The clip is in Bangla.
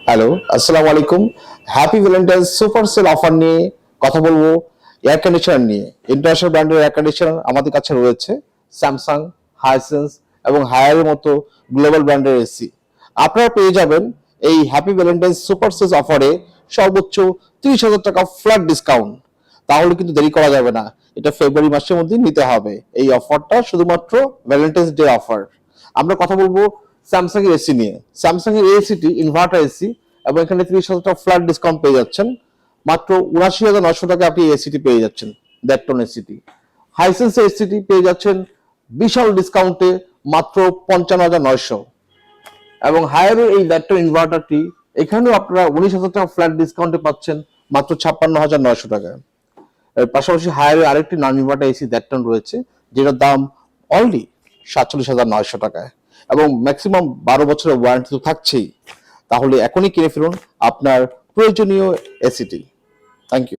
হ্যালো, আসসালামু আলাইকুম। Happy Valentine's super sale offer নিয়ে কথা বলবো। এয়ার কন্ডিশনার নিয়ে ইন্টারন্যাশনাল ব্র্যান্ডের এয়ার কন্ডিশনার আমাদের কাছে রয়েছে। স্যামসাং, হাইসেন্স এবং হায়ারের মতো গ্লোবাল ব্র্যান্ডের এসি আপনারা পেয়ে যাবেন এই হ্যাপি ভ্যালেন্টাইন্স সুপার সেল অফারে সর্বোচ্চ 30,000 টাকা ফ্ল্যাট ডিসকাউন্ট। তাহলে কিন্তু দেরি করা যাবে না, এটা ফেব্রুয়ারি মাসের মধ্যে নিতে হবে। এই অফারটা শুধুমাত্র ভ্যালেন্টাইন্স ডে অফার। আমরা কথা বলবো স্যামসাং এর এসি নিয়ে। স্যামসাং এর এসিটি ইনভার্টার এসি এবং এখানে 30,000 টাকা ফ্ল্যাট ডিসকাউন্ট পেয়ে যাচ্ছেন। মাত্র 79,900 টাকা আপনি এসিটি পেয়ে যাচ্ছেন, দ্যাটটন এসিটি। হাইসেন্স এসিটি পেয়ে যাচ্ছেন বিশাল ডিসকাউন্টে মাত্র 55,900। এবং হায়ারের এই দ্যাটটন ইনভার্টারটি এখানেও আপনারা 19,000 টাকা ফ্ল্যাট ডিসকাউন্টে পাচ্ছেন মাত্র 56,900 টাকায়। এর পাশাপাশি হায়ারের আরেকটি নন ইনভার্টার এসি দ্যাটটন রয়েছে, যেটার দাম অনলি 47,900 টাকায় এবং ম্যাক্সিমাম 12 বছরের ওয়ারেন্টি তো থাকছেই। তাহলে এখনই কিনে ফেলুন আপনার প্রয়োজনীয় এসিটি। Thank you.